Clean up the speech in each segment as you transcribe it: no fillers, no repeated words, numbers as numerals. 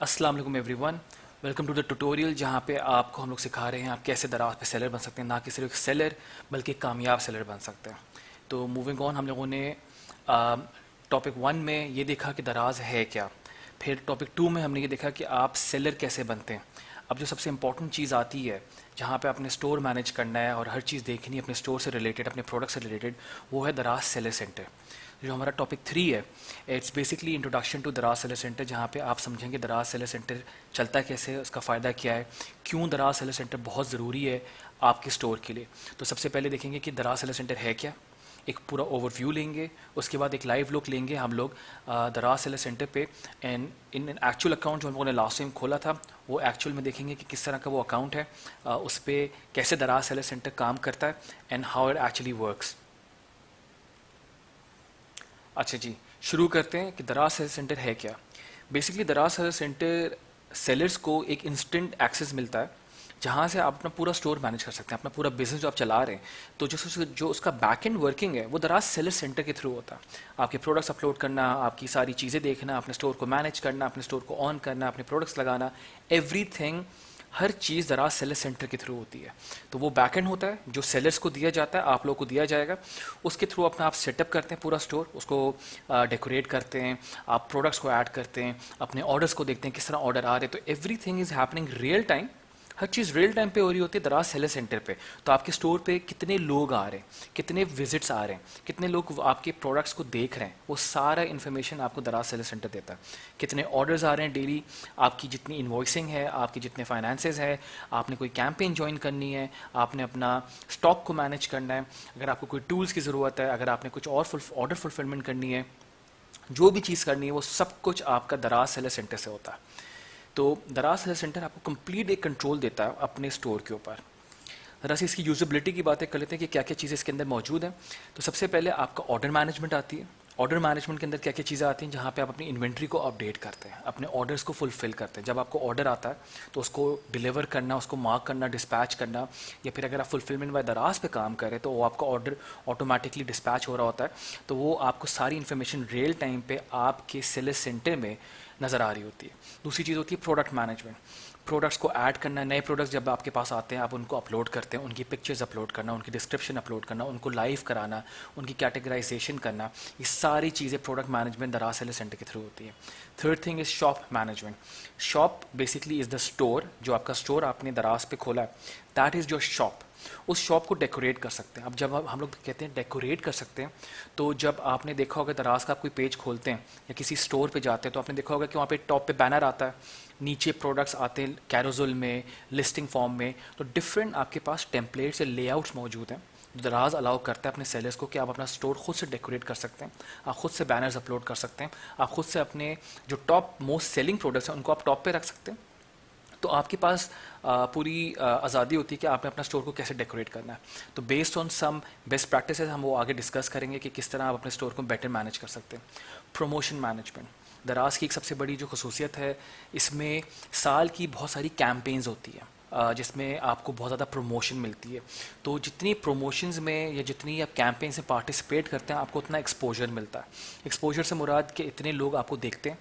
अस्सलाम वालेकुम everyone. Welcome to the tutorial जहाँ पे आपको हम लोग सिखा रहे हैं आप कैसे दराज पे सेलर बन सकते हैं, ना कि सिर्फ सेलर बल्कि कामयाब सेलर बन सकते हैं। तो मूविंग ऑन, हम लोगों ने टॉपिक 1 में ये देखा कि दराज है क्या। फिर टॉपिक 2 में हमने ये देखा कि आप सेलर कैसे बनते हैं। अब जो सबसे इंपॉर्टेंट चीज़ आती है जहाँ पे आपने स्टोर मैनेज करना है और हर चीज़ देखनी है अपने स्टोर से रिलेटेड, अपने प्रोडक्ट से रिलेटेड, वो है दराज सेलर सेंटर। जो हमारा टॉपिक 3 है, इट्स बेसिकली इंट्रोडक्शन टू दराज सेलर सेंटर, जहाँ पे आप समझेंगे दराज सेलर सेंटर चलता कैसे है, उसका फ़ायदा क्या है, क्यों दराज सेलर सेंटर बहुत ज़रूरी है आपके स्टोर के लिए। तो सबसे पहले देखेंगे कि दराज सेलर सेंटर है क्या, एक पूरा ओवरव्यू लेंगे। उसके बाद एक लाइव लुक लेंगे हम लोग दराज सेलर सेंटर पे। एंड इन एक्चुअल अकाउंट जो हम लोगों ने लास्ट टाइम खोला था, वो एक्चुअल में देखेंगे कि किस तरह का वो अकाउंट है, उस पर कैसे दराज सेलर सेंटर काम करता है and how it actually works. अच्छा जी, शुरू करते हैं कि दराज सेलर सेंटर है क्या। बेसिकली दराज सेलर सेंटर सेलर्स को एक इंस्टेंट एक्सेस मिलता है जहाँ से आप अपना पूरा स्टोर मैनेज कर सकते हैं, अपना पूरा बिजनेस जो आप चला रहे हैं। तो जो उसका बैक एंड वर्किंग है वो दराज सेलर सेंटर के थ्रू होता है। आपके प्रोडक्ट्स अपलोड करना, आपकी सारी चीज़ें देखना, अपने स्टोर को मैनेज करना, अपने स्टोर को ऑन करना, अपने प्रोडक्ट्स लगाना, एवरीथिंग, हर चीज़ दराज सेलर सेंटर के थ्रू होती है। तो वो बैकएंड होता है जो सेलर्स को दिया जाता है, आप लोगों को दिया जाएगा। उसके थ्रू अपना आप सेटअप करते हैं पूरा स्टोर, उसको डेकोरेट करते हैं, आप प्रोडक्ट्स को ऐड करते हैं, अपने ऑर्डर्स को देखते हैं किस तरह ऑर्डर आ रहे हैं। तो everything is happening real time, her cheese real time पे हो रही होती है दराज सेलर सेंटर पे। तो आपके स्टोर पे कितने लोग आ रहे हैं, कितने विजिट्स आ रहे हैं, कितने लोग आपके प्रोडक्ट्स को देख रहे हैं, वो सारा इन्फॉर्मेशन आपको दराज सेलर सेंटर देता है। कितने ऑर्डर्स आ रहे हैं डेली, आपकी जितनी इन्वॉइसिंग है, आपके जितने फाइनेंसेस है, आपने कोई कैंपेन ज्वाइन करनी है, आपने अपना स्टॉक को मैनेज करना है, अगर आपको कोई टूल्स की ज़रूरत है, अगर आपने कुछ और ऑर्डर फुलफिलमेंट करनी है, जो भी चीज़ करनी है वो सब कुछ आपका दराज सेलर सेंटर से होता है। तो दराज सेलर सेंटर आपको कंप्लीट एक कंट्रोल देता है अपने स्टोर के ऊपर। ज़रा सी इसकी यूजेबिलिटी की बातें कर लेते हैं कि क्या क्या चीज़ें इसके अंदर मौजूद हैं। तो सबसे पहले आपका ऑर्डर मैनेजमेंट आती है। ऑर्डर मैनेजमेंट के अंदर क्या क्या चीज़ें आती हैं, जहाँ पे आप अपनी इन्वेंट्री को अपडेट करते हैं, अपने ऑर्डर्स को फुलफिल करते हैं। जब आपको ऑर्डर आता है तो उसको डिलीवर करना, उसको मार्क करना, डिस्पैच करना, या फिर अगर आप फुलफिलमेंट बाय दराज पे काम कर रहे हैं तो वो आपका ऑर्डर ऑटोमेटिकली डिस्पैच हो रहा होता है। तो वो आपको सारी इन्फॉर्मेशन रियल टाइम पे आपके सेलर सेंटर में नज़र आ रही होती है। दूसरी चीज़ होती है प्रोडक्ट मैनेजमेंट। प्रोडक्ट्स को ऐड करना, नए प्रोडक्ट्स जब आपके पास आते हैं आप उनको अपलोड करते हैं, उनकी पिक्चर्स अपलोड करना, उनकी डिस्क्रिप्शन अपलोड करना, उनको लाइव कराना, उनकी कैटेगराइजेशन करना, ये सारी चीज़ें प्रोडक्ट मैनेजमेंट दराज सेलर सेंटर के थ्रू होती है। Third thing is shop management. Shop basically is the store, जो आपका स्टोर आपने दराज पे खोला है, दैट इज़ योर शॉप। उस शॉप को डेकोरेट कर सकते हैं। अब जब हम लोग कहते हैं डेकोरेट कर सकते हैं, तो जब आपने देखा होगा दराज का आप कोई पेज खोलते हैं या किसी स्टोर पे जाते हैं तो आपने देखा होगा कि वहाँ पे टॉप पे बैनर आता है, नीचे प्रोडक्ट्स आते हैं कैरोसेल में, लिस्टिंग फॉर्म में। तो डिफरेंट आपके पास टेम्पलेट्स या लेआउट्स मौजूद हैं जो दराज अलाउ करता है अपने सेलर्स को कि आप अपना स्टोर खुद से डेकोरेट कर सकते हैं, आप खुद से बैनर्स अपलोड कर सकते हैं, आप खुद से अपने जो टॉप मोस्ट सेलिंग प्रोडक्ट्स हैं उनको आप टॉप पे रख सकते हैं। तो आपके पास पूरी आज़ादी होती है कि आपने अपना स्टोर को कैसे डेकोरेट करना है। तो based on some best practices हम वो आगे डिस्कस करेंगे कि किस तरह आप अपने स्टोर को बेटर मैनेज कर सकते हैं। प्रमोशन मैनेजमेंट दराज की एक सबसे बड़ी जो खसूसियत है, इसमें साल की बहुत सारी कैंपेन्स होती है जिसमें आपको बहुत ज़्यादा प्रमोशन मिलती है। तो जितनी प्रमोशंस में या जितनी आप कैंपेन से पार्टिसिपेट करते हैं आपको उतना एक्सपोजर मिलता है। एक्सपोजर से मुराद के इतने लोग आपको देखते हैं,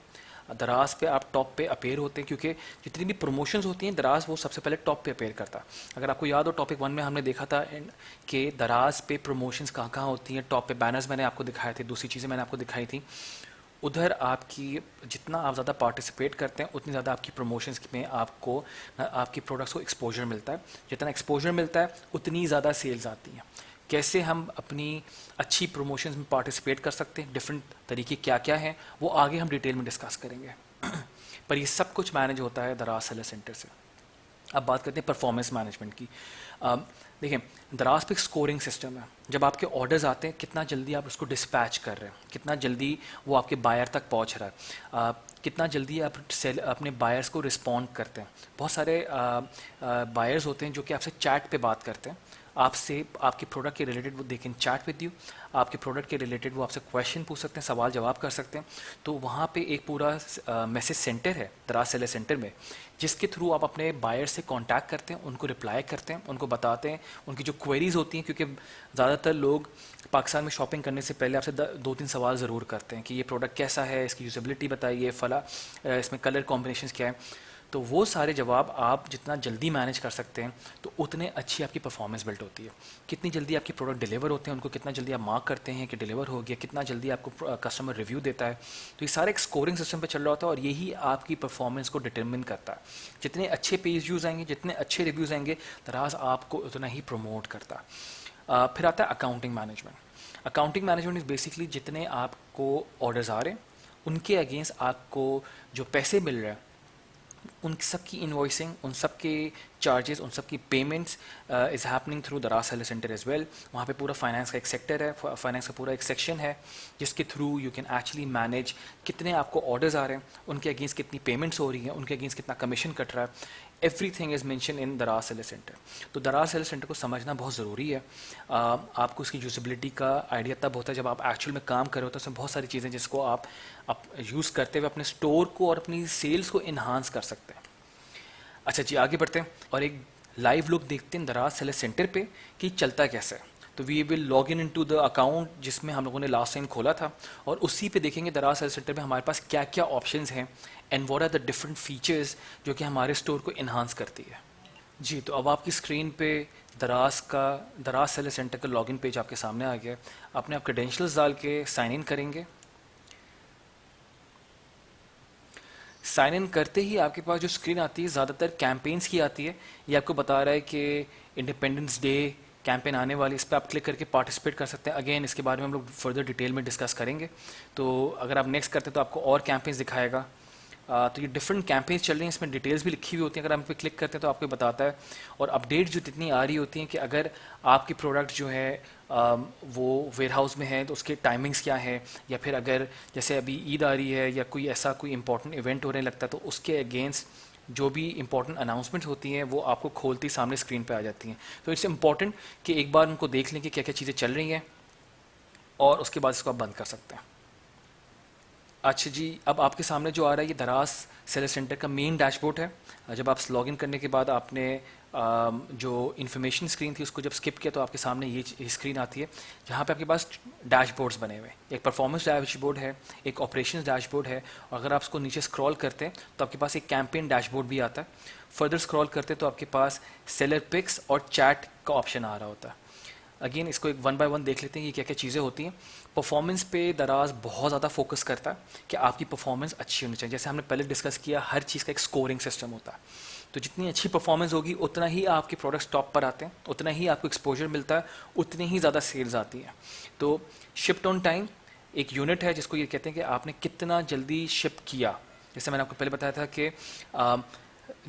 दराज पे आप टॉप पे अपेयर होते हैं, क्योंकि जितनी भी प्रमोशंस होती हैं दराज वो सबसे पहले टॉप पे अपेयर करता है। अगर आपको याद हो टॉपिक 1 में हमने देखा था कि दराज पे प्रमोशंस कहाँ कहाँ होती हैं। टॉप पे बैनर्स मैंने आपको दिखाए थे, दूसरी चीज़ें मैंने आपको दिखाई थी। उधर आपकी जितना आप ज़्यादा पार्टिसिपेट करते हैं उतनी ज़्यादा आपकी प्रमोशंस में आपको आपकी प्रोडक्ट्स को एक्सपोजर मिलता है। जितना एक्सपोजर मिलता है उतनी ज़्यादा सेल्स आती हैं। कैसे हम अपनी अच्छी प्रमोशंस में पार्टिसिपेट कर सकते हैं, डिफरेंट तरीके क्या क्या हैं, वो आगे हम डिटेल में डिस्कस करेंगे। पर ये सब कुछ मैनेज होता है दराज सेलर सेंटर से। अब बात करते हैं परफॉर्मेंस मैनेजमेंट की। देखिए दराज पे स्कोरिंग सिस्टम है। जब आपके ऑर्डर्स आते हैं कितना जल्दी आप उसको डिस्पैच कर रहे हैं, कितना जल्दी वो आपके बायर तक पहुंच रहा है, कितना जल्दी आप अपने बायर्स को रिस्पॉन्ड करते हैं। बहुत सारे बायर्स होते हैं जो कि आपसे चैट पे बात करते हैं, आपसे आपके प्रोडक्ट के रिलेटेड वो they can chat with you, आपके प्रोडक्ट के रिलेटेड वो आपसे क्वेश्चन पूछ सकते हैं, सवाल जवाब कर सकते हैं। तो वहाँ पे एक पूरा मैसेज सेंटर है दराज सेलर सेंटर में, जिसके थ्रू आप अपने बायर से कांटेक्ट करते हैं, उनको रिप्लाई करते हैं, उनको बताते हैं उनकी जो क्वेरीज होती हैं, क्योंकि ज़्यादातर लोग पाकिस्तान में शॉपिंग करने से पहले आपसे 2-3 सवाल ज़रूर करते हैं कि ये प्रोडक्ट कैसा है, इसकी यूजेबिलिटी बताइए, फला इसमें कलर कॉम्बिनेशन क्या है। तो वो सारे जवाब आप जितना जल्दी मैनेज कर सकते हैं तो उतने अच्छी आपकी परफॉर्मेंस बिल्ड होती है। कितनी जल्दी आपके प्रोडक्ट डिलीवर होते हैं, उनको कितना जल्दी आप मार्क करते हैं कि डिलीवर हो गया, कितना जल्दी आपको कस्टमर रिव्यू देता है। तो ये सारे एक स्कोरिंग सिस्टम पे चल रहा होता है और यही आपकी परफॉर्मेंस को डिटरमिन करता है। जितने अच्छे पेज व्यूज़ आएंगे, जितने अच्छे रिव्यूज़ आएंगे, दराज आपको उतना ही प्रमोट करता है। फिर आता है accounting management. Accounting management is basically जितने आपको ऑर्डर्स आ रहे हैं उनके अगेंस्ट आपको जो पैसे मिल रहे हैं, उन सब की इन्वॉइसिंग, उन सब के चार्जेस, उन सब की पेमेंट्स इज़ हैपनिंग थ्रू दराज सेलर सेंटर एज वेल। वहाँ पे पूरा फाइनेंस का एक सेक्टर है, फाइनेंस का पूरा एक सेक्शन है जिसके through you can actually manage कितने आपको ऑर्डर्स आ रहे हैं, उनके अगेंस्ट कितनी पेमेंट्स हो रही हैं, उनके अगेंस्ट कितना कमीशन कट रहा है। एवरीथिंग इज़ मेंशन इन दराज सेलर सेंटर। तो दराज सेलर सेंटर को समझना बहुत ज़रूरी है। आपको उसकी यूजिबिलिटी का आइडिया तब होता है जब आप एक्चुअल में काम कर रहे हो, तो उसमें बहुत सारी चीज़ें जिसको आप यूज़ करते हुए अपने स्टोर को और अपनी सेल्स को इन्हांस कर सकते हैं। अच्छा जी, आगे बढ़ते हैं और एक लाइव लुक देखते हैं दराज सेलर सेंटर पे कि चलता कैसे है। तो we will log in to the account जिसमें हम लोगों ने लास्ट टाइम खोला था, और उसी पे देखेंगे दराज सेलर सेंटर में हमारे पास क्या क्या ऑप्शंस हैं and what are the different features जो कि हमारे स्टोर को इन्हांस करती है। जी, तो अब आपकी स्क्रीन पे दराज सेलर सेंटर का लॉगिन पेज आपके सामने आ गया है। आपने आप क्रेडेंशियल्स डाल के साइन इन करेंगे। साइन इन करते ही आपके पास जो स्क्रीन आती है ज़्यादातर कैंपेन्स की आती है। ये आपको बता रहा है कि इंडिपेंडेंस डे कैंपेन आने वाली, इस पर आप क्लिक करके पार्टिसिपेट कर सकते हैं। अगेन इसके बारे में हम लोग फर्दर डिटेल में डिस्कस करेंगे। तो अगर आप नेक्स्ट करते हैं तो आपको और कैंपेन्स दिखाएगा। तो ये डिफरेंट कैंपेन्स चल रही हैं, इसमें डिटेल्स भी लिखी हुई होती हैं। अगर आप पे क्लिक करते हैं तो आपको बताता है, और अपडेट जो जितनी आ रही होती हैं कि अगर आपकी प्रोडक्ट जो है वो वेयर हाउस में है तो उसके टाइमिंग्स क्या है, या फिर अगर जैसे अभी ईद आ रही है या कोई ऐसा कोई इंपॉर्टेंट इवेंट होने लगता है तो उसके अगेंस्ट जो भी इंपॉर्टेंट अनाउंसमेंट होती हैं वो आपको खोलती सामने स्क्रीन पे आ जाती हैं। तो इट्स इम्पॉर्टेंट कि एक बार उनको देख लें कि क्या क्या चीज़ें चल रही हैं और उसके बाद इसको आप बंद कर सकते हैं। अच्छा जी, अब आपके सामने जो आ रहा है ये दराज सेलर सेंटर का मेन डैशबोर्ड है। जब आप लॉगिन करने के बाद आपने जो इन्फॉर्मेशन स्क्रीन थी उसको जब स्किप किया तो आपके सामने ये स्क्रीन आती है जहाँ पे आपके पास डैशबोर्ड्स बने हुए हैं। एक परफॉर्मेंस डैशबोर्ड है, एक ऑपरेशंस डैशबोर्ड है, और अगर आप उसको नीचे स्क्रॉल करते हैं तो आपके पास एक कैंपेन डैशबोर्ड भी आता है। फर्दर स्क्रॉल करते हैं तो आपके पास सेलर पिक्स और चैट का ऑप्शन आ रहा होता है। अगेन इसको एक वन बाय वन देख लेते हैं कि क्या क्या चीज़ें होती हैं। परफॉर्मेंस पे दराज बहुत ज़्यादा फोकस करता है कि आपकी परफॉर्मेंस अच्छी होनी चाहिए। जैसे हमने पहले डिस्कस किया, हर चीज़ का एक स्कोरिंग सिस्टम होता है। तो जितनी अच्छी परफॉर्मेंस होगी उतना ही आपके प्रोडक्ट्स टॉप पर आते हैं, उतना ही आपको एक्सपोजर मिलता है, उतनी ही ज़्यादा सेल्स आती है। तो शिफ्ट ऑन टाइम एक यूनिट है जिसको ये कहते हैं कि आपने कितना जल्दी शिप किया। जैसे मैंने आपको पहले बताया था कि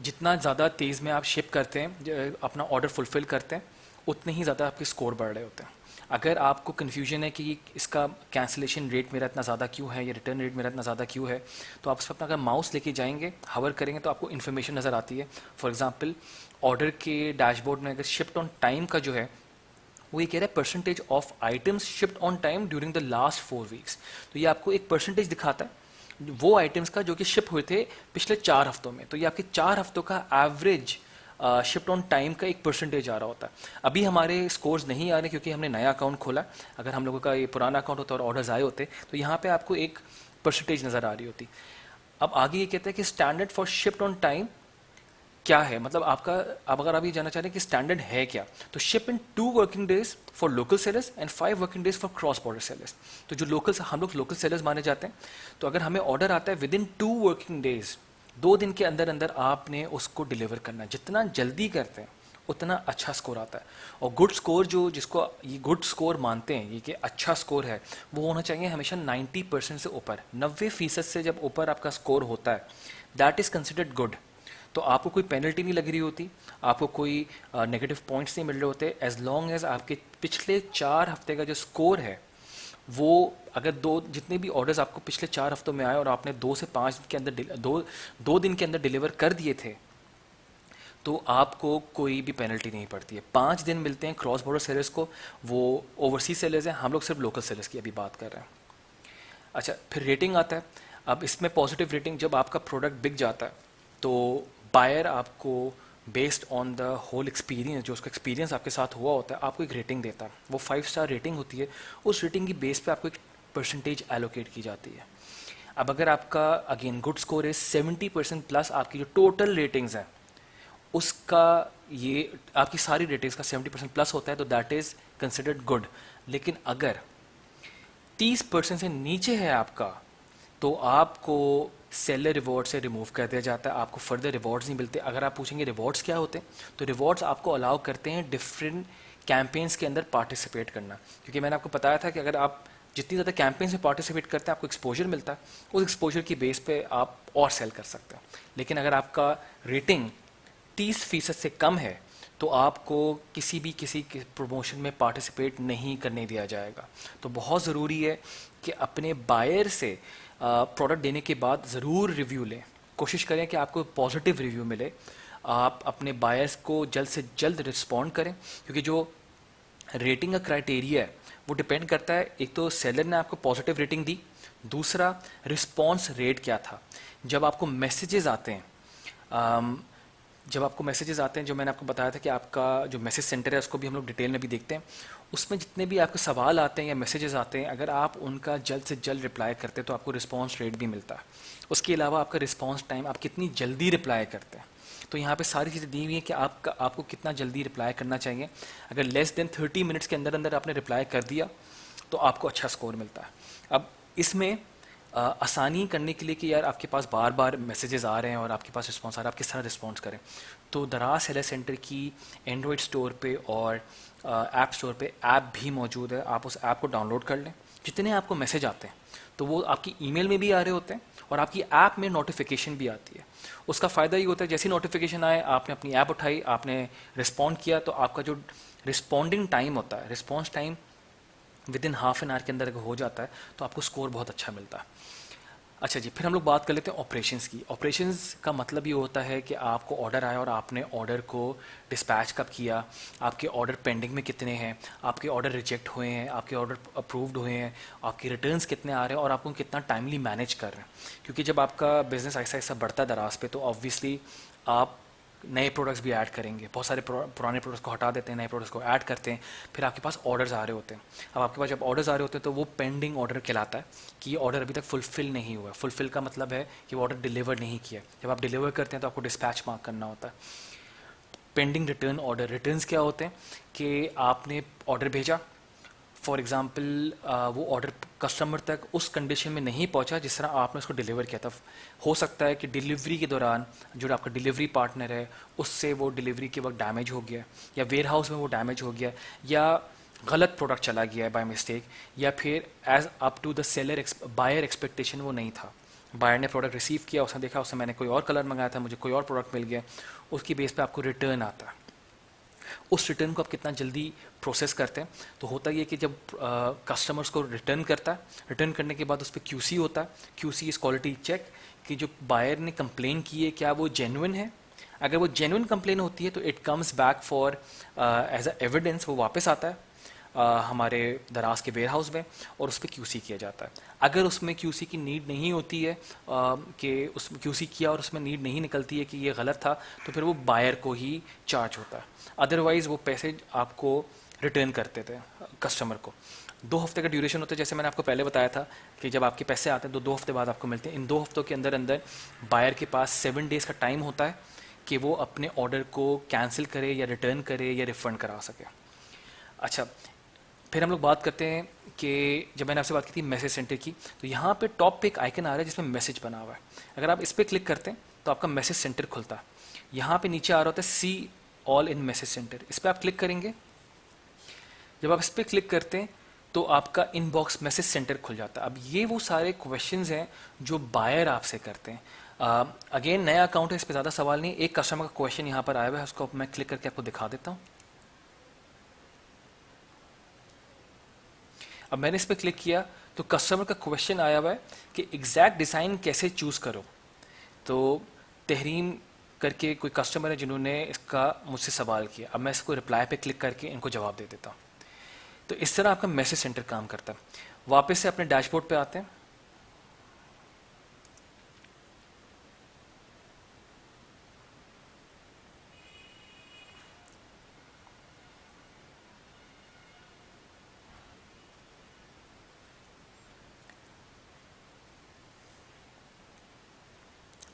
जितना ज़्यादा तेज़ में आप शिप करते हैं, अपना ऑर्डर फुलफ़िल करते हैं, उतने ही ज़्यादा आपके स्कोर बढ़ रहे होते हैं। अगर आपको कन्फ्यूजन है कि इसका कैंसिलेशन रेट मेरा इतना ज़्यादा क्यों है, या रिटर्न रेट मेरा इतना ज़्यादा क्यों है, तो आप उस पर अपना अगर माउस लेके जाएंगे, हवर करेंगे तो आपको इन्फॉर्मेशन नज़र आती है। फॉर एग्जांपल ऑर्डर के डैशबोर्ड में अगर शिफ्ट ऑन टाइम का जो है वो ये कह रहा है percentage of items shift on time during the last 4 weeks. तो ये आपको एक परसेंटेज दिखाता है वो आइटम्स का जो कि शिप हुए थे पिछले 4 हफ्तों में। तो ये आपके 4 हफ्तों का एवरेज शिफ्ट ऑन टाइम का एक परसेंटेज आ रहा होता है। अभी हमारे स्कोर्स नहीं आ रहे क्योंकि हमने नया अकाउंट खोला। अगर हम लोगों का ये पुराना अकाउंट होता और ऑर्डर्स आए होते तो यहाँ पे आपको एक परसेंटेज नज़र आ रही होती। अब आगे ये कहते हैं कि standard for shift on time क्या है, मतलब आपका, अब अगर आप ये जानना चाह रहे हैं कि स्टैंडर्ड है क्या, तो ship in 2 working days for local sellers and 5 working days for cross border sellers. तो जो हम लोग लोकल सेलर्स माने जाते हैं, तो अगर हमें ऑर्डर आता है विद इन 2 वर्किंग डेज, 2 दिन के अंदर अंदर आपने उसको डिलीवर करना है। जितना जल्दी करते हैं उतना अच्छा स्कोर आता है। और गुड स्कोर जिसको ये गुड स्कोर मानते हैं, ये कि अच्छा स्कोर है, वो होना चाहिए हमेशा 90% से ऊपर। 90% से जब ऊपर आपका स्कोर होता है, दैट इज़ कंसिडर्ड गुड। तो आपको कोई पेनल्टी नहीं लग रही होती, आपको कोई नेगेटिव पॉइंट्स नहीं मिल रहे होते, एज लॉन्ग एज आपके पिछले 4 हफ्ते का जो स्कोर है वो, अगर जितने भी ऑर्डर्स आपको पिछले 4 हफ्तों में आए और आपने 2 से 5 दिन के अंदर 2 दिन के अंदर डिलीवर कर दिए थे, तो आपको कोई भी पेनल्टी नहीं पड़ती है। 5 दिन मिलते हैं क्रॉस बॉर्डर सेलर्स को, वो ओवरसीज सेलर्स हैं, हम लोग सिर्फ लोकल सेलर्स की अभी बात कर रहे हैं। अच्छा, फिर रेटिंग आता है। अब इसमें पॉजिटिव रेटिंग, जब आपका प्रोडक्ट बिक जाता है तो बायर आपको based on the whole experience, जो उसका एक्सपीरियंस आपके साथ हुआ होता है, आपको एक रेटिंग देता है। वो 5 स्टार रेटिंग होती है। उस रेटिंग की बेस पे आपको एक परसेंटेज एलोकेट की जाती है। अब अगर आपका अगेन गुड स्कोर है 70% प्लस, आपकी जो टोटल रेटिंग्स हैं उसका, ये आपकी सारी रेटिंग्स का 70% प्लस होता है, तो दैट इज़ कंसिडर्ड गुड। लेकिन अगर 30% से नीचे है आपका, तो आपको सेलर रिवॉर्ड से रिमूव कर दिया जाता है, आपको फर्दर रिवॉर्ड्स नहीं मिलते। अगर आप पूछेंगे रिवॉर्ड्स क्या होते हैं, तो रिवॉर्ड्स आपको अलाउ करते हैं डिफरेंट कैंपेन्स के अंदर पार्टिसिपेट करना। क्योंकि मैंने आपको बताया था कि अगर आप जितनी ज़्यादा कैंपेन्स में पार्टिसिपेट करते हैं आपको एक्सपोजर मिलता है, उस एक्सपोजर की बेस पे आप और सेल कर सकते हैं। लेकिन अगर आपका रेटिंग 30% से कम है तो आपको किसी प्रमोशन में पार्टिसिपेट नहीं करने दिया जाएगा। तो बहुत ज़रूरी है कि अपने बायर से प्रोडक्ट देने के बाद ज़रूर रिव्यू लें, कोशिश करें कि आपको पॉजिटिव रिव्यू मिले। आप अपने बायर्स को जल्द से जल्द रिस्पॉन्ड करें, क्योंकि जो रेटिंग का क्राइटेरिया है वो डिपेंड करता है, एक तो सेलर ने आपको पॉजिटिव रेटिंग दी, दूसरा रिस्पॉन्स रेट क्या था। जब आपको मैसेजेस आते हैं जो मैंने आपको बताया था कि आपका जो मैसेज सेंटर है उसको भी हम लोग डिटेल में भी देखते हैं, उसमें जितने भी आपके सवाल आते हैं या मैसेजेस आते हैं, अगर आप उनका जल्द से जल्द रिप्लाई करते हैं तो आपको रिस्पॉन्स रेट भी मिलता है। उसके अलावा आपका रिस्पॉन्स टाइम, आप कितनी जल्दी रिप्लाई करते हैं, तो यहाँ पे सारी चीज़ें दी हुई हैं कि आपको कितना जल्दी रिप्लाई करना चाहिए। अगर लेस देन 30 मिनट्स के अंदर अंदर आपने रिप्लाई कर दिया तो आपको अच्छा स्कोर मिलता है। अब इसमें आसानी करने के लिए कि यार आपके पास बार बार मैसेजेस आ रहे हैं और आपके पास रिस्पॉन्स आ रहा है, आप किस तरह रिस्पॉन्स करें, तो दराज सेलर सेंटर की एंड्रॉयड स्टोर पे और ऐप स्टोर पे ऐप भी मौजूद है। आप उस ऐप को डाउनलोड कर लें। जितने आपको मैसेज आते हैं तो वो आपकी ईमेल में भी आ रहे होते हैं और आपकी ऐप में नोटिफिकेशन भी आती है। उसका फ़ायदा ये होता है, जैसी नोटिफिकेशन आए, आपने अपनी ऐप उठाई, आपने रिस्पॉन्ड किया, तो आपका जो रिस्पॉन्डिंग टाइम होता है, response time with in half an hour के अंदर अगर हो जाता है तो आपको स्कोर बहुत अच्छा मिलता है। अच्छा जी, फिर हम लोग बात कर लेते हैं ऑपरेशंस की। ऑपरेशंस का मतलब ये होता है कि आपको ऑर्डर आया और आपने ऑर्डर को डिस्पैच कब किया, आपके ऑर्डर पेंडिंग में कितने हैं, आपके ऑर्डर रिजेक्ट हुए हैं, आपके ऑर्डर अप्रूव्ड हुए हैं, आपके रिटर्न्स कितने आ रहे हैं और आप उनको कितना टाइमली मैनेज कर रहे हैं। क्योंकि जब आपका बिजनेस ऐसा ऐसा बढ़ता है दराज पे, तो ऑब्वियसली आप नए प्रोडक्ट्स भी ऐड करेंगे। बहुत सारे पुराने प्रोडक्ट्स को हटा देते हैं, नए प्रोडक्ट्स को ऐड करते हैं, फिर आपके पास ऑर्डर्स आ रहे होते हैं। अब आपके पास जब ऑर्डर्स आ रहे होते हैं तो वो पेंडिंग ऑर्डर कहलाता है कि ये ऑर्डर अभी तक फुलफिल नहीं हुआ। फुलफिल का मतलब है कि वो ऑर्डर डिलीवर नहीं किया। जब आप डिलीवर करते हैं तो आपको डिस्पैच मार्क करना होता है। पेंडिंग रिटर्न ऑर्डर, रिटर्न्स क्या होते हैं कि आपने ऑर्डर भेजा, फॉर एग्ज़ाम्पल वो ऑर्डर कस्टमर तक उस कंडीशन में नहीं पहुंचा जिस तरह आपने उसको डिलीवर किया था। हो सकता है कि डिलीवरी के दौरान जो आपका डिलीवरी पार्टनर है उससे वो डिलीवरी के वक्त डैमेज हो गया, या वेयर हाउस में वो डैमेज हो गया, या गलत प्रोडक्ट चला गया है बाय मिस्टेक, या फिर as up to the seller buyer expectation वो नहीं था। बायर ने प्रोडक्ट रिसीव किया, उसने देखा उससे मैंने कोई और कलर मंगाया था, मुझे कोई और प्रोडक्ट मिल गया, उसकी बेस पे आपको रिटर्न आता है। उस रिटर्न को आप कितना जल्दी प्रोसेस करते हैं, तो होता ये कि जब कस्टमर्स को रिटर्न करता है, रिटर्न करने के बाद उस पर क्यूसी होता है। क्यूसी इज़ क्वालिटी चेक, कि जो बायर ने कंप्लेन की है क्या वो जेन्युइन है। अगर वो जेन्युइन कंप्लेन होती है तो it comes back for as a evidence, वो वापस आता है हमारे दराज के वेयर हाउस में और उस पर क्यूसी किया जाता है। अगर उसमें क्यूसी की नीड नहीं होती है कि उसमें क्यूसी किया और उसमें नीड नहीं निकलती है कि ये गलत था, तो फिर वो बायर को ही चार्ज होता है। अदरवाइज़ वो पैसे आपको रिटर्न करते थे कस्टमर को। 2 हफ्ते का ड्यूरेशन होता है, जैसे मैंने आपको पहले बताया था कि जब आपके पैसे आते हैं तो 2 हफ्ते बाद आपको मिलते हैं। इन 2 हफ्तों के अंदर अंदर बायर के पास 7 डेज़ का टाइम होता है कि वो अपने ऑर्डर को कैंसिल करे या रिटर्न करे या रिफ़ंड करा सके। अच्छा, फिर हम लोग बात करते हैं कि जब मैंने आपसे बात की थी मैसेज सेंटर की, तो यहाँ पे टॉप पे एक आइकन आ रहा है जिसमें मैसेज बना हुआ है। अगर आप इस पर क्लिक करते हैं तो आपका मैसेज सेंटर खुलता है। यहाँ पे नीचे आ रहा होता है see all in message centre, इस पर आप क्लिक करेंगे। जब आप इस पर क्लिक करते हैं तो आपका इनबॉक्स मैसेज सेंटर खुल जाता है। अब ये वो सारे क्वेश्चंस हैं जो बायर आपसे करते हैं। अगेन नया अकाउंट है, इस पर ज़्यादा सवाल नहीं। एक कस्टमर का क्वेश्चन यहाँ पर आया हुआ है, उसको मैं क्लिक करके आपको दिखा देता हूँ। अब मैंने इस पर क्लिक किया तो कस्टमर का क्वेश्चन आया हुआ है कि एग्जैक्ट डिज़ाइन कैसे चूज़ करो। तो तहरीम करके कोई कस्टमर है जिन्होंने इसका मुझसे सवाल किया, अब मैं इसको रिप्लाई पे क्लिक करके इनको जवाब दे देता हूँ। तो इस तरह आपका मैसेज सेंटर काम करता है। वापस से अपने डैशबोर्ड पे आते हैं।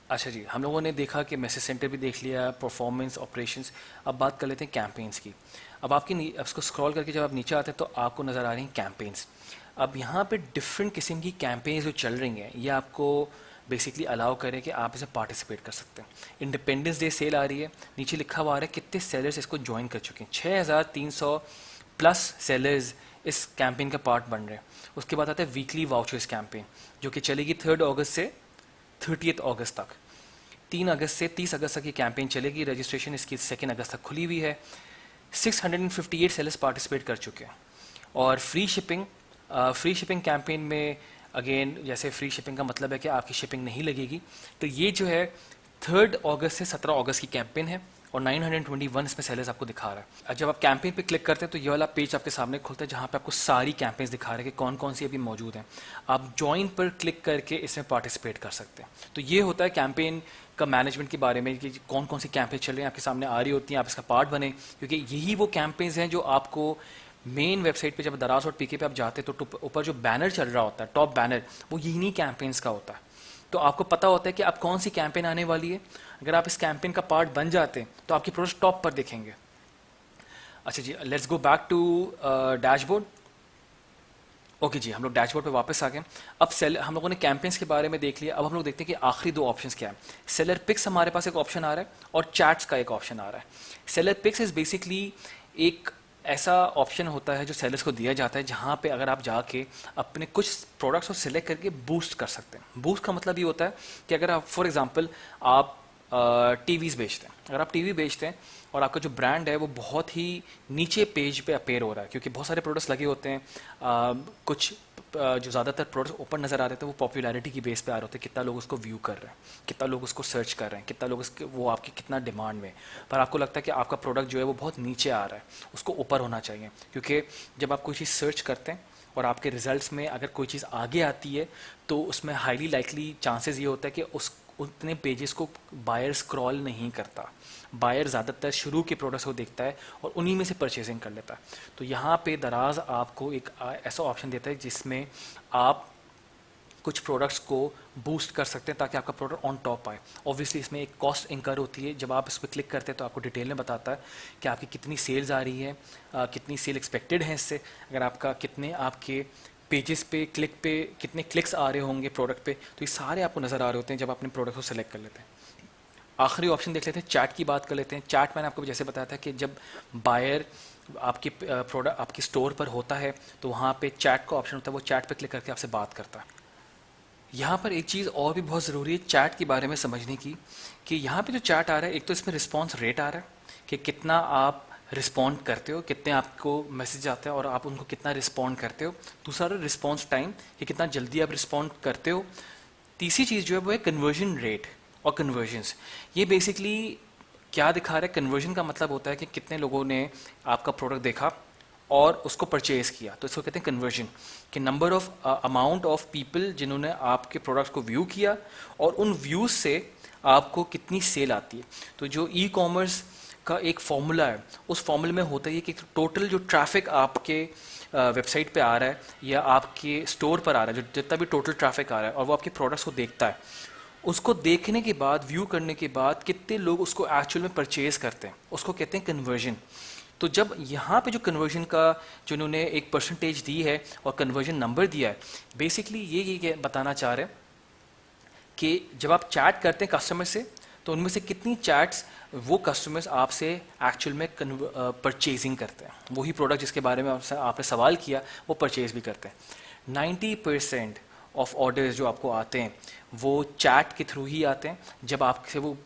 अच्छा जी, हम लोगों ने देखा कि मैसेज सेंटर भी देख लिया, परफॉर्मेंस, ऑपरेशंस। अब बात कर लेते हैं कैंपेन्स की। अब अब इसको स्क्रॉल करके जब आप नीचे आते हैं तो आपको नज़र आ रही हैं कैंपेन्स। अब यहाँ पे डिफरेंट किस्म की कैंपेन्स जो चल रही हैं ये आपको बेसिकली अलाउ करें कि आप इसे पार्टिसिपेट कर सकते हैं। इंडिपेंडेंस डे सेल आ रही है, नीचे लिखा हुआ आ रहा है कितने सेलर्स इसको ज्वाइन कर चुके हैं। 6300 प्लस सेलर्स इस कैंपेन का पार्ट बन रहे हैं। उसके बाद आता है वीकली वाउचर्स कैंपेन जो कि चलेगी 3 अगस्त से 30 अगस्त तक। 3 अगस्त से 30 अगस्त तक ये कैंपेन चलेगी। रजिस्ट्रेशन इसकी 2 अगस्त तक खुली हुई है। 658 सेलर्स पार्टिसिपेट कर चुके हैं। और फ्री शिपिंग कैंपेन में अगेन जैसे फ्री शिपिंग का मतलब है कि आपकी शिपिंग नहीं लगेगी। तो ये जो है 3 अगस्त से 17 अगस्त की कैंपेन है और 921 इसमें सेलर्स आपको दिखा रहा है। जब आप कैंपेन पे क्लिक करते हैं तो ये वाला पेज आपके सामने खुलता है जहाँ पे आपको सारी कैंपेन्स दिखा रहे हैं कि कौन कौन सी अभी मौजूद हैं। आप ज्वाइन पर क्लिक करके इसमें पार्टिसिपेट कर सकते हैं। तो ये होता है कैंपेन का मैनेजमेंट के बारे में कि कौन कौन सी कैंपेन चल रही हैं आपके सामने आ रही होती हैं, आप इसका पार्ट बने, क्योंकि यही वो कैंपेन्स हैं जो आपको मेन वेबसाइट पे जब दराज और पीके पे आप जाते हैं तो ऊपर जो बैनर चल रहा होता है, टॉप बैनर, वो यही कैंपेन्स का होता है। तो आपको पता होता है कि आप कौन सी कैंपेन आने वाली है। अगर आप इस कैंपेन का पार्ट बन जाते हैं तो आपकी प्रोडक्ट टॉप पर दिखेंगे। अच्छा जी, let's go back to dashboard. Okay जी, हम लोग डैशबोर्ड पे वापस आ गए। अब हम लोगों ने कैंपेन्स के बारे में देख लिया। अब हम लोग देखते हैं कि आखिरी 2 ऑप्शंस क्या है। सेलर पिक्स हमारे पास एक ऑप्शन आ रहा है और चैट्स का एक ऑप्शन आ रहा है। सेलर पिक्स इज बेसिकली एक ऐसा ऑप्शन होता है जो सेलर्स को दिया जाता है जहाँ पे अगर आप जाके अपने कुछ प्रोडक्ट्स को सिलेक्ट करके बूस्ट कर सकते हैं। बूस्ट का मतलब ये होता है कि अगर आप फॉर एग्जांपल आप टीवीज़ बेचते हैं, अगर आप टीवी बेचते हैं और आपका जो ब्रांड है वो बहुत ही नीचे पेज पे अपेयर हो रहा है क्योंकि बहुत सारे प्रोडक्ट्स लगे होते हैं, कुछ जो ज़्यादातर प्रोडक्ट्स ऊपर नज़र आ रहे थे वो पॉपुलैरिटी की बेस पे आ रहे होते हैं, कितना लोग उसको व्यू कर रहे हैं, कितना लोग उसको सर्च कर रहे हैं, कितना लोग उसके वो आपकी कितना डिमांड में। पर आपको लगता है कि आपका प्रोडक्ट जो है वो बहुत नीचे आ रहा है, उसको ऊपर होना चाहिए। क्योंकि जब आप कोई चीज़ सर्च करते हैं और आपके रिजल्ट्स में अगर कोई चीज़ आगे आती है तो उसमें हाईली लाइकली चांसेस ये होता है कि उस उतने पेजेस को बायर स्क्रॉल नहीं करता। बायर ज़्यादातर शुरू के प्रोडक्ट्स को देखता है और उन्हीं में से परचेजिंग कर लेता है। तो यहाँ पे दराज आपको एक ऐसा ऑप्शन देता है जिसमें आप कुछ प्रोडक्ट्स को बूस्ट कर सकते हैं ताकि आपका प्रोडक्ट ऑन टॉप आए। ऑब्वियसली इसमें एक कॉस्ट इंकर होती है। जब आप इस पर क्लिक करते हैं तो आपको डिटेल में बताता है कि आपकी कितनी सेल्स आ रही है, कितनी सेल एक्सपेक्टेड है इससे, अगर आपका कितने आपके पेजेस पे कितने क्लिक्स आ रहे होंगे प्रोडक्ट पे, तो ये सारे आपको नज़र आ रहे होते हैं जब अपने प्रोडक्ट को सेलेक्ट कर लेते हैं। आखिरी ऑप्शन देख लेते हैं, चैट की बात कर लेते हैं। चैट मैंने आपको जैसे बताया था कि जब बायर आपके प्रोडक्ट आपके स्टोर पर होता है तो वहाँ पे चैट का ऑप्शन होता है, वो चैट पे क्लिक करके आपसे बात करता है। यहाँ पर एक चीज़ और भी बहुत ज़रूरी है चैट के बारे में समझने की कि यहाँ पे जो चैट आ रहा है, एक तो इसमें रिस्पॉन्स रेट आ रहा है कि कितना आप रिस्पॉन्ड करते हो, कितने आपको मैसेज आते हैं और आप उनको कितना रिस्पॉन्ड करते हो। दूसरा रिस्पॉन्स टाइम कि कितना जल्दी आप रिस्पॉन्ड करते हो। तीसरी चीज़ जो है वो है कन्वर्जन रेट और कन्वर्जन्स। ये बेसिकली क्या दिखा रहा है, कन्वर्जन का मतलब होता है कि कितने लोगों ने आपका प्रोडक्ट देखा और उसको परचेज किया, तो इसको कहते हैं कन्वर्जन। कि number of amount of people जिन्होंने आपके प्रोडक्ट्स को व्यू किया और उन व्यूज़ से आपको कितनी सेल आती है। तो जो ई कॉमर्स का एक फॉर्मूला है, उस फॉर्मूले में होता है कि टोटल जो ट्रैफिक आपके वेबसाइट पे आ रहा है या आपके स्टोर पर आ रहा है, जो जितना भी टोटल ट्रैफिक आ रहा है और वो आपके प्रोडक्ट्स को देखता है, उसको देखने के बाद, व्यू करने के बाद कितने लोग उसको एक्चुअल में परचेज करते हैं, उसको कहते हैं कन्वर्जन। तो जब यहाँ पे जो कन्वर्जन का जो उन्होंने एक परसेंटेज दी है और कन्वर्जन नंबर दिया है, बेसिकली ये बताना चाह रहे हैं कि जब आप चैट करते हैं कस्टमर से तो उनमें से कितनी चैट्स वो कस्टमर्स आपसे एक्चुअल में परचेजिंग करते हैं, वही प्रोडक्ट जिसके बारे में आपने सवाल किया वो परचेज भी करते हैं। 90% ऑफ ऑर्डर्स जो आपको आते हैं वो चैट के थ्रू ही आते हैं। जब आपसे वो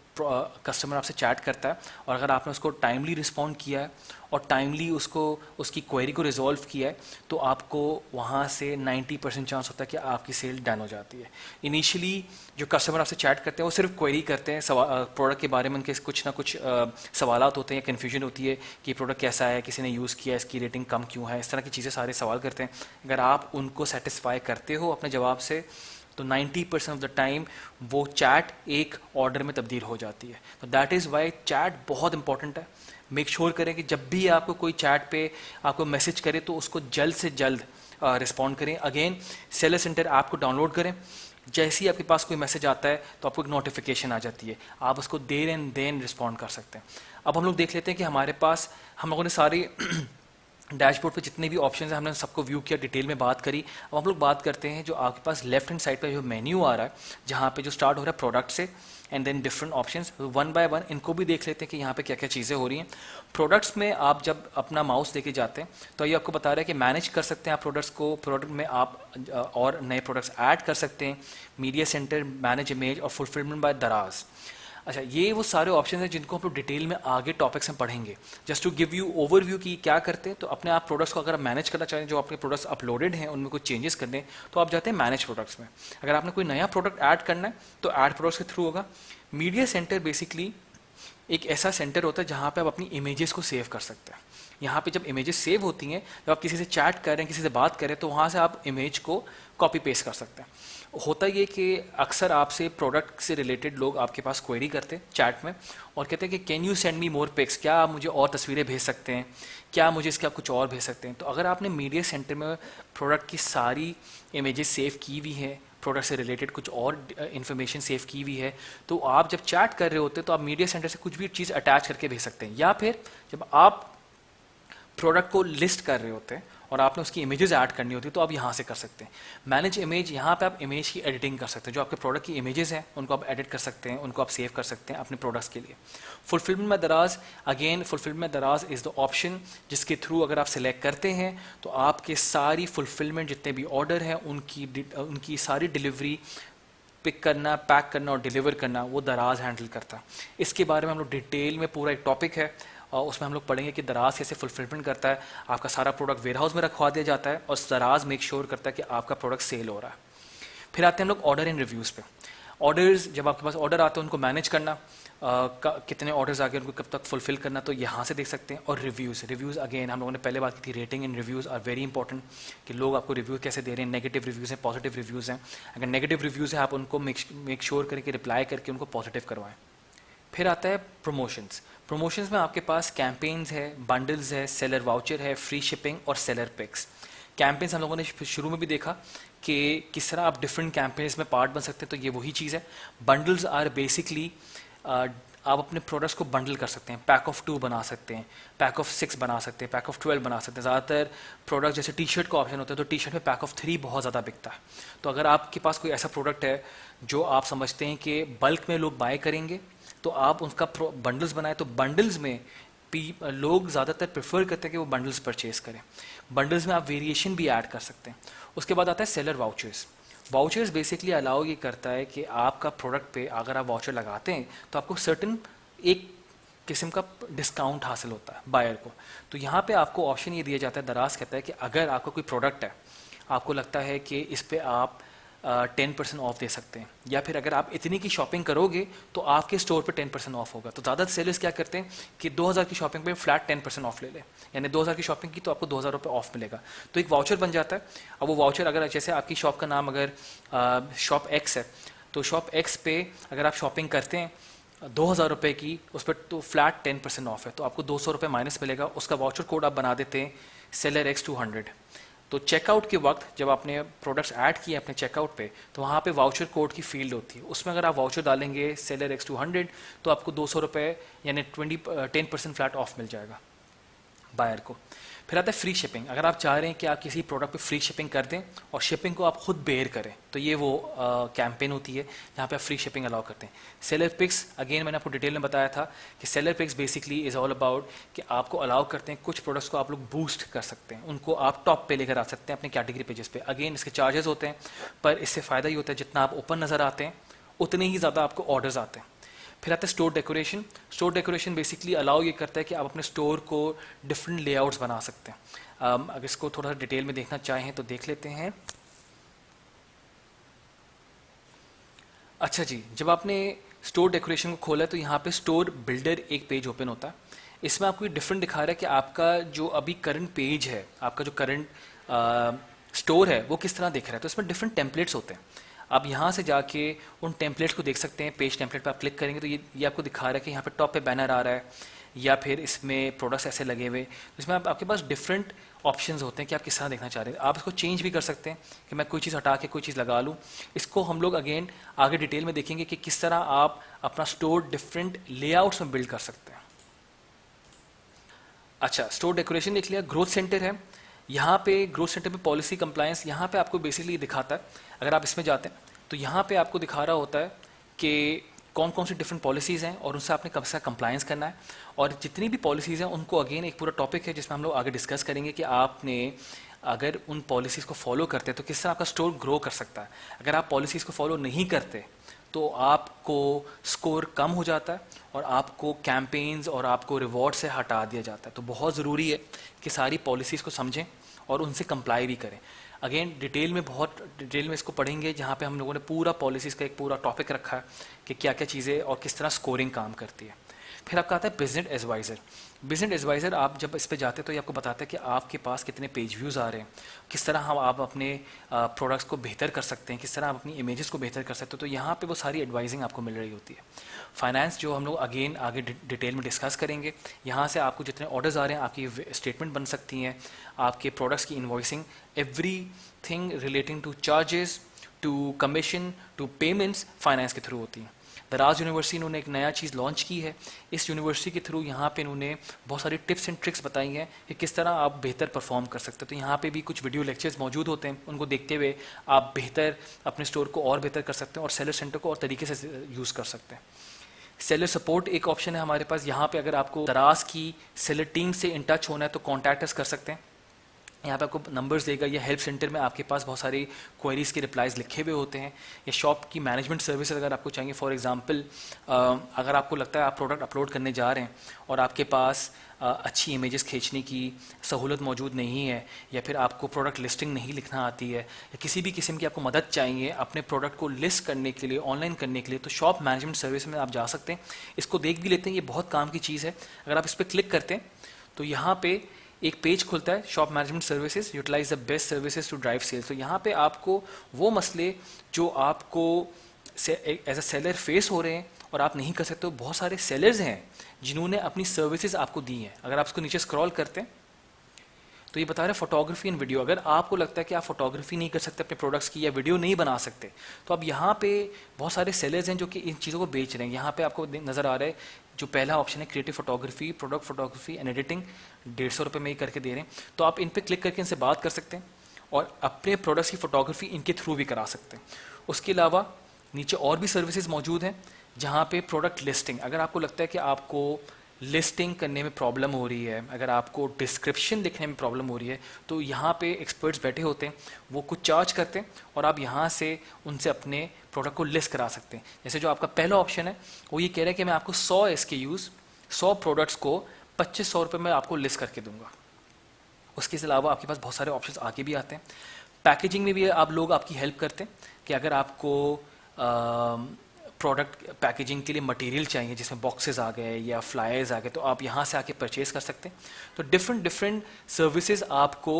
कस्टमर आपसे चैट करता है और अगर आपने उसको टाइमली रिस्पॉन्ड किया है और टाइमली उसको उसकी क्वेरी को रिजॉल्व किया है तो आपको वहाँ से 90% चांस होता है कि आपकी सेल डन हो जाती है। इनिशियली जो कस्टमर आपसे चैट करते हैं वो सिर्फ क्वेरी करते हैं, प्रोडक्ट के बारे में उनके कुछ ना कुछ सवालात होते हैं या कन्फ्यूजन होती है कि प्रोडक्ट कैसा है, किसी ने यूज़ किया, इसकी रेटिंग कम क्यों है, इस तरह की चीज़ें सारे सवाल करते हैं। अगर आप उनको सेटिस्फाई करते हो अपने जवाब से तो 90% ऑफ द टाइम वो चैट एक ऑर्डर में तब्दील हो जाती है। तो दैट इज़ वाई चैट बहुत इंपॉर्टेंट है। मेक श्योर करें कि जब भी आपको कोई चैट पे आपको मैसेज करे तो उसको जल्द से जल्द रिस्पॉन्ड करें। अगेन सेलर सेंटर ऐप को डाउनलोड करें, जैसे ही आपके पास कोई मैसेज आता है तो आपको एक नोटिफिकेशन आ जाती है, आप उसको देर एंड देन रिस्पॉन्ड कर सकते हैं। अब हम लोग देख लेते हैं कि हमारे पास हम लोगों ने सारी डैशबोर्ड पे जितने भी ऑप्शन हैं हमने सबको व्यू किया, डिटेल में बात करी। अब हम लोग बात करते हैं जो आपके पास लेफ्ट हैंड साइड पे जो मेन्यू आ रहा है, जहाँ पे जो स्टार्ट हो रहा है प्रोडक्ट से and then different options, one by one इनको भी देख लेते हैं कि यहाँ पे क्या क्या चीज़ें हो रही हैं। प्रोडक्ट्स में आप जब अपना माउस लेके जाते हैं तो ये आपको बता रहा है कि मैनेज कर सकते हैं आप प्रोडक्ट्स को, प्रोडक्ट में आप और नए प्रोडक्ट्स ऐड कर सकते हैं, मीडिया सेंटर, मैनेज इमेज और फुलफिलमेंट बाय दराज। अच्छा, ये वो सारे ऑप्शन हैं जिनको हम लोग डिटेल में आगे टॉपिक्स में पढ़ेंगे। Just to give you overview कि क्या करते हैं, तो अपने आप प्रोडक्ट्स को अगर आप मैनेज करना चाहें, जो आपके प्रोडक्ट्स अपलोडेड हैं उनमें कुछ चेंजेस करने हैं, तो आप जाते हैं मैनेज प्रोडक्ट्स में। अगर आपने कोई नया प्रोडक्ट ऐड करना है तो ऐड प्रोडक्ट्स के थ्रू होगा। मीडिया सेंटर बेसिकली एक ऐसा सेंटर होता है जहाँ पे आप अपनी इमेजेस को सेव कर सकते हैं। यहाँ पे जब इमेजेस सेव होती हैं, जब आप किसी से चैट कर रहे हैं, किसी से बात कर रहे हैं, तो वहाँ से आप इमेज को कॉपी पेस्ट कर सकते हैं। होता ये कि अक्सर आपसे प्रोडक्ट से रिलेटेड लोग आपके पास क्वेरी करते हैं चैट में और कहते हैं कि can you send me more pics, क्या आप मुझे और तस्वीरें भेज सकते हैं, क्या मुझे इसके आप कुछ और भेज सकते हैं। तो अगर आपने मीडिया सेंटर में प्रोडक्ट की सारी इमेजेस सेव की हुई है, प्रोडक्ट से रिलेटेड कुछ और इन्फॉर्मेशन सेव की हुई है, तो आप जब चैट कर रहे होते हैं तो आप मीडिया सेंटर से कुछ भी चीज़ अटैच करके भेज सकते हैं। या फिर जब आप प्रोडक्ट को लिस्ट कर रहे होते हैं और आपने उसकी इमेजेस ऐड करनी होती है तो आप यहाँ से कर सकते हैं। मैनेज इमेज, यहाँ पे आप इमेज की एडिटिंग कर सकते हैं, जो आपके प्रोडक्ट की इमेजेस हैं उनको आप एडिट कर सकते हैं, उनको आप सेव कर सकते हैं अपने प्रोडक्ट्स के लिए। फुलफिलमेंट में दराज, अगेन फुलफिलमेंट दराज इज़ द ऑप्शन जिसके थ्रू अगर आप सिलेक्ट करते हैं तो आपके सारी फुलफिलमेंट जितने भी ऑर्डर हैं उनकी सारी डिलीवरी पिक करना, पैक करना और डिलीवर करना वो दराज हैंडल करता है। इसके बारे में हम लोग डिटेल में पूरा एक टॉपिक है और उसमें हम लोग पढ़ेंगे कि दराज कैसे फुलफिलमेंट करता है। आपका सारा प्रोडक्ट वेयर हाउस में रखवा दिया जाता है और दराज मेक श्योर करता है कि आपका प्रोडक्ट सेल हो रहा है। फिर आते हैं हम लोग ऑर्डर एंड रिव्यूज़ पे। ऑर्डर्स, जब आपके पास ऑर्डर आते हैं उनको मैनेज करना, कितने ऑर्डर्स आ गए उनको कब तक फुलफिल करना, तो यहाँ से देख सकते हैं। और रिव्यूज़ अगेन हम लोगों ने पहले बात की थी, rating and reviews are very important कि लोग आपको रिव्यू कैसे दे रहे हैं। नेगेटिव रिव्यूज़ हैं, पॉजिटिव रिव्यूज़ हैं। अगर नेगेटिव रिव्यूज़ हैं आप उनको मेक श्योर करें कि रिप्लाई करके उनको पॉजिटिव करवाएं। फिर आता है प्रमोशंस। प्रमोशंस में आपके पास कैंपेन्स है, बंडल्स है, सेलर वाउचर है, फ्री शिपिंग और सेलर पिक्स। कैंपेन्स हम लोगों ने शुरू में भी देखा कि किस तरह आप डिफरेंट कैंपेन्स में पार्ट बन सकते हैं, तो ये वही चीज़ है। बंडल्स आर बेसिकली आप अपने प्रोडक्ट्स को बंडल कर सकते हैं, पैक ऑफ 2 बना सकते हैं, पैक ऑफ 6 बना सकते हैं, पैक ऑफ 12 बना सकते हैं। ज़्यादातर प्रोडक्ट जैसे टी शर्ट का ऑप्शन होता है तो टी शर्ट में पैक ऑफ 3 बहुत ज़्यादा बिकता है। तो अगर आपके पास कोई ऐसा प्रोडक्ट है जो आप समझते हैं कि बल्क में लोग बाय करेंगे तो आप उसका बंडल्स बनाए, तो बंडल्स में लोग ज़्यादातर प्रेफर करते हैं कि वो बंडल्स परचेज करें। बंडल्स में आप वेरिएशन भी ऐड कर सकते हैं। उसके बाद आता है seller vouchers. Vouchers basically allow ये करता है कि आपका प्रोडक्ट पे अगर आप वाउचर लगाते हैं तो आपको सर्टन एक किस्म का डिस्काउंट हासिल होता है बायर को। तो यहाँ पे आपको ऑप्शन ये दिया जाता है, दराज कहता है कि अगर आपका कोई प्रोडक्ट है, आपको लगता है कि इस पर आप 10% ऑफ दे सकते हैं, या फिर अगर आप इतनी की शॉपिंग करोगे तो आपके स्टोर पे 10% ऑफ होगा। तो ज़्यादा सेलर्स क्या करते हैं कि 2000 की शॉपिंग पे फ्लैट 10% ऑफ ले लें, यानी 2000 की शॉपिंग की तो आपको 2000 रुपये ऑफ मिलेगा। तो एक वाउचर बन जाता है। अब वो वाउचर अगर जैसे आपकी शॉप का नाम अगर शॉप एक्स है, तो शॉप एक्स पे अगर आप शॉपिंग करते हैं 2000 रुपये की, उस पर तो फ्लैट 10% ऑफ है, तो आपको 200 रुपये माइनस मिलेगा। उसका वाउचर कोड आप बना देते हैं सेलर X 200। तो चेकआउट के वक्त जब आपने प्रोडक्ट्स ऐड किए अपने चेकआउट पे, तो वहाँ पे वाउचर कोड की फील्ड होती है, उसमें अगर आप वाउचर डालेंगे सेलर X 200 तो आपको 200 रुपये यानी 10% फ्लैट ऑफ मिल जाएगा बायर को। फिर आता है फ्री शिपिंग। अगर आप चाह रहे हैं कि आप किसी प्रोडक्ट पे फ्री शिपिंग कर दें और शिपिंग को आप खुद बेयर करें, तो ये वो कैंपेन होती है जहाँ पे आप फ्री शिपिंग अलाउ करते हैं। सेलर पिक्स, अगेन मैंने आपको डिटेल में बताया था कि seller picks basically is all about कि आपको अलाउ करते हैं कुछ प्रोडक्ट्स को आप लोग बूस्ट कर सकते हैं, उनको आप टॉप पे लेकर आ सकते हैं अपने कैटेगरी पेजेस पे। अगेन इसके चार्जेस होते हैं, पर इससे फ़ायदा ये होता है जितना आप ओपन नज़र आते हैं उतने ही ज़्यादा आपको ऑर्डर्स आते हैं। फिर आता है store decoration. Store decoration basically allow ये करता है कि आप अपने स्टोर को डिफरेंट लेआउट्स बना सकते हैं। अगर इसको थोड़ा सा डिटेल में देखना चाहें तो देख लेते हैं। अच्छा जी, जब आपने स्टोर डेकोरेशन को खोला तो यहाँ पे स्टोर बिल्डर एक पेज ओपन होता है। इसमें आपको डिफरेंट दिखा रहा है कि आपका जो अभी करंट पेज है, आपका जो करंट स्टोर है वो किस तरह दिख रहा है। तो इसमें डिफरेंट टेम्पलेट्स होते हैं। आप यहाँ से जाके उन टेम्पलेट्स को देख सकते हैं। पेज टेम्पलेट पे आप क्लिक करेंगे तो ये आपको दिखा रहा है कि यहाँ पे टॉप पे बैनर आ रहा है या फिर इसमें प्रोडक्ट्स ऐसे लगे हुए। तो इसमें आपके पास डिफरेंट ऑप्शंस होते हैं कि आप किस तरह देखना चाह रहे हैं। आप इसको चेंज भी कर सकते हैं कि मैं कोई चीज़ हटा के कोई चीज़ लगा लूँ। इसको हम लोग अगेन आगे डिटेल में देखेंगे कि किस तरह आप अपना स्टोर डिफरेंट लेआउट्स में बिल्ड कर सकते हैं। अच्छा, स्टोर डेकोरेशन देख लिया। ग्रोथ सेंटर है, यहाँ पे ग्रोथ सेंटर पे पॉलिसी कंप्लायंस, यहाँ पे आपको बेसिकली दिखाता है। अगर आप इसमें जाते हैं तो यहाँ पे आपको दिखा रहा होता है कि कौन कौन सी डिफरेंट पॉलिसीज़ हैं और उनसे आपने कब से कंप्लायंस करना है। और जितनी भी पॉलिसीज़ हैं उनको अगेन एक पूरा टॉपिक है जिसमें हम लोग आगे डिस्कस करेंगे कि आपने अगर उन पॉलिसीज़ को फॉलो करते हैं तो किस तरह आपका स्टोर ग्रो कर सकता है। अगर आप पॉलिसीज़ को फॉलो नहीं करते तो आपको स्कोर कम हो जाता है और आपको कैंपेन्स और आपको रिवॉर्ड से हटा दिया जाता है। तो बहुत ज़रूरी है कि सारी पॉलिसीज़ को समझें और उनसे कंप्लाई भी करें। अगेन बहुत डिटेल में इसको पढ़ेंगे, जहाँ पे हम लोगों ने पूरा पॉलिसीज़ का एक पूरा टॉपिक रखा है कि क्या क्या चीज़ें और किस तरह स्कोरिंग काम करती है। फिर आपका आता है बिजनेस एडवाइज़र। बिजनेस एडवाइज़र आप जब इस पे जाते हैं तो ये आपको बताता है कि आपके पास कितने पेज व्यूज़ आ रहे हैं, किस तरह हम आप अपने प्रोडक्ट्स को बेहतर कर सकते हैं, किस तरह आप अपनी इमेजेस को बेहतर कर सकते हो। तो यहाँ पे वो सारी एडवाइजिंग आपको मिल रही होती है। फाइनेंस जो हम लोग अगेन आगे डिटेल में डिस्कस करेंगे। यहाँ से आपको जितने ऑर्डर्स आ रहे हैं आपकी स्टेटमेंट बन सकती हैं, आपके प्रोडक्ट्स की invoicing, everything relating to charges, to commission, to payments finance के थ्रू होती हैं। दराज यूनिवर्सिटी इन्होंने एक नया चीज़ लॉन्च की है। इस यूनिवर्सिटी के थ्रू यहाँ पे इन्होंने बहुत सारी टिप्स एंड ट्रिक्स बताई हैं कि किस तरह आप बेहतर परफॉर्म कर सकते हो। तो यहाँ पे भी कुछ वीडियो लेक्चर्स मौजूद होते हैं, उनको देखते हुए आप बेहतर अपने स्टोर को और बेहतर कर सकते हैं और सेलर सेंटर को और तरीके से यूज़ कर सकते हैं। सेलर सपोर्ट एक ऑप्शन है हमारे पास। यहाँ पे अगर आपको दराज की सेलर टीम से इन टच होना है तो कॉन्टैक्ट अस कर सकते हैं। यहाँ पे आपको नंबर्स देगा या हेल्प सेंटर में आपके पास बहुत सारी क्वेरीज़ के रिप्लाइज लिखे हुए होते हैं। या शॉप की मैनेजमेंट सर्विस अगर आपको चाहिए, फॉर एग्जांपल अगर आपको लगता है आप प्रोडक्ट अपलोड करने जा रहे हैं और आपके पास अच्छी इमेजेस खींचने की सहूलत मौजूद नहीं है, या फिर आपको प्रोडक्ट लिस्टिंग नहीं लिखना आती है, या किसी भी किस्म की आपको मदद चाहिए अपने प्रोडक्ट को लिस्ट करने के लिए, ऑनलाइन करने के लिए, तो शॉप मैनेजमेंट सर्विस में आप जा सकते हैं। इसको देख भी लेते हैं, ये बहुत काम की चीज़ है। अगर आप इस पर क्लिक करते हैं तो यहाँ पे एक पेज खुलता है, shop management services utilize the best services to drive sales. तो यहाँ पे आपको वो मसले जो आपको एज अ सेलर फेस हो रहे हैं और आप नहीं कर सकते, तो बहुत सारे सेलर्स हैं जिन्होंने अपनी सर्विसेज आपको दी हैं। अगर आप इसको नीचे स्क्रॉल करते हैं तो ये बता रहे हैं फोटोग्राफी एंड वीडियो। अगर आपको लगता है कि आप फोटोग्राफी नहीं कर सकते अपने प्रोडक्ट्स की या वीडियो नहीं बना सकते, तो अब यहाँ पे बहुत सारे सेलर्स हैं जो कि इन चीज़ों को बेच रहे हैं। यहाँ पे आपको नज़र आ रहा है जो पहला ऑप्शन है creative photography, product photography and editing, 150 रुपये में ही करके दे रहे हैं। तो आप इन पर क्लिक करके इनसे बात कर सकते हैं और अपने प्रोडक्ट्स की फोटोग्राफी इनके थ्रू भी करा सकते हैं। उसके अलावा नीचे और भी सर्विसेज मौजूद हैं जहाँ पे प्रोडक्ट लिस्टिंग, अगर आपको लगता है कि आपको लिस्टिंग करने में प्रॉब्लम हो रही है, अगर आपको डिस्क्रिप्शन लिखने में प्रॉब्लम हो रही है, तो यहाँ पे एक्सपर्ट्स बैठे होते हैं, वो कुछ चार्ज करते हैं और आप यहाँ से उनसे अपने प्रोडक्ट को लिस्ट करा सकते हैं। जैसे जो आपका पहला ऑप्शन है वो ये कह रहा है कि मैं आपको 100 SKUs 100 प्रोडक्ट्स को 2500 रुपये में आपको लिस्ट करके दूंगा। उसके अलावा आपके पास बहुत सारे ऑप्शंस आगे भी आते हैं। पैकेजिंग में भी आप लोग आपकी हेल्प करते हैं कि अगर आपको प्रोडक्ट पैकेजिंग के लिए मटेरियल चाहिए जिसमें बॉक्सेस आ गए या फ्लायर्स आ गए, तो आप यहाँ से आके परचेज कर सकते हैं। तो डिफरेंट सर्विसेज आपको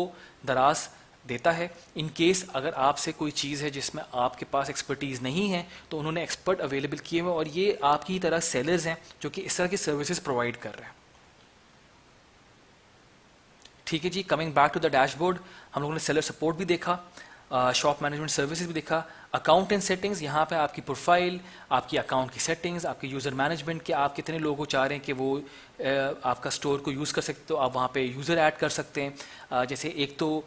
दराज देता है। इन केस अगर आपसे कोई चीज़ है जिसमें आपके पास एक्सपर्टीज़ नहीं है तो उन्होंने एक्सपर्ट अवेलेबल किए हुए और ये आपकी तरह सेलर्स हैं जो कि इस तरह की सर्विसेज प्रोवाइड कर रहे हैं। ठीक है जी, coming back to the dashboard, हम लोगों ने सेलर सपोर्ट भी देखा। शॉप मैनेजमेंट सर्विसेज भी देखा, अकाउंट एंड सेटिंग्स, यहाँ पे आपकी प्रोफाइल, आपकी अकाउंट की सेटिंग्स, आपके यूज़र मैनेजमेंट कि आप कितने लोगों को चाह रहे हैं कि वो आपका स्टोर को यूज़ कर सकते, तो आप वहाँ पे यूज़र ऐड कर सकते हैं। जैसे एक तो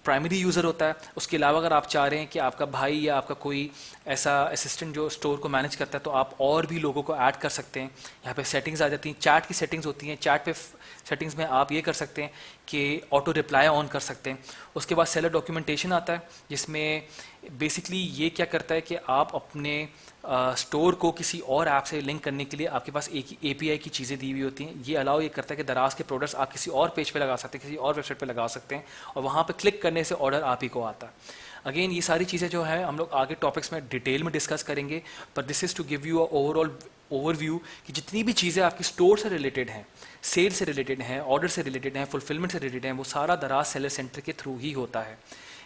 प्राइमरी यूज़र होता है, उसके अलावा अगर आप चाह रहे हैं कि आपका भाई या आपका कोई ऐसा असिस्टेंट जो स्टोर को मैनेज करता है, तो आप और भी लोगों को ऐड कर सकते हैं। यहाँ पे सेटिंग्स आ जाती हैं, चैट की सेटिंग्स होती हैं, चैट पे सेटिंग्स में आप ये कर सकते हैं कि ऑटो रिप्लाई ऑन कर सकते हैं। उसके बाद सेलर डॉक्यूमेंटेशन आता है, जिसमें बेसिकली ये क्या करता है कि आप अपने स्टोर को किसी और ऐप से लिंक करने के लिए आपके पास एक API की चीज़ें दी हुई होती हैं। ये अलाउ ये करता है कि दराज के प्रोडक्ट्स आप किसी और पेज पे लगा सकते हैं, किसी और वेबसाइट पे लगा सकते हैं, और वहाँ पे क्लिक करने से ऑर्डर आप ही को आता है। अगेन ये सारी चीज़ें जो है हम लोग आगे टॉपिक्स में डिटेल में डिस्कस करेंगे, पर this is to give you overall overview कि जितनी भी चीज़ें आपकी स्टोर से रिलेटेड हैं, सेल से रिलेटेड हैं, ऑर्डर से रिलेटेड हैं, फुलफिलमेंट से रिलेटेड हैं, वो सारा दराज सेलर सेंटर के थ्रू ही होता है।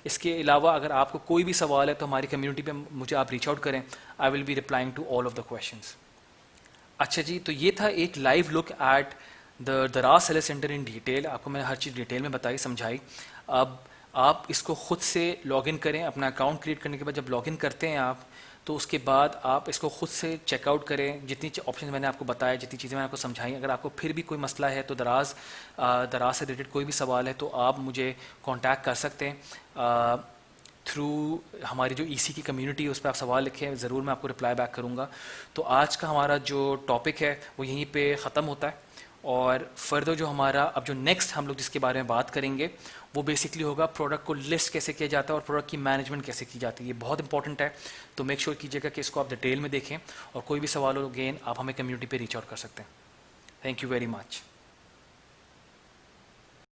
इसके अलावा अगर आपको कोई भी सवाल है तो हमारी कम्युनिटी पे मुझे आप रीच आउट करें, I will be replying to all of the questions. अच्छा जी, तो ये था एक live look at the Daraz seller center in detail. आपको मैंने हर चीज़ डिटेल में बताई, समझाई। अब आप इसको खुद से लॉगिन करें। अपना अकाउंट क्रिएट करने के बाद जब लॉगिन करते हैं आप, तो उसके बाद आप इसको खुद से चेकआउट करें। जितनी ऑप्शन मैंने आपको बताया, जितनी चीज़ें मैंने आपको समझाई, अगर आपको फिर भी कोई मसला है तो दराज से रिलेटेड कोई भी सवाल है तो आप मुझे कांटेक्ट कर सकते हैं थ्रू हमारी जो EC की कम्युनिटी है, उस पर आप सवाल लिखें, ज़रूर मैं आपको रिप्लाई बैक करूँगा। तो आज का हमारा जो टॉपिक है वो यहीं पे ख़त्म होता है, और फर्दर जो हमारा अब जो नेक्स्ट हम लोग जिसके बारे में बात करेंगे वो बेसिकली होगा प्रोडक्ट को लिस्ट कैसे किया जाता है और प्रोडक्ट की मैनेजमेंट कैसे की जाती है। ये बहुत इंपॉर्टेंट है, तो मेक श्योर कीजिएगा कि इसको आप डिटेल में देखें, और कोई भी सवाल हो अगेन आप हमें कम्युनिटी पे रीच आउट कर सकते हैं। Thank you very much.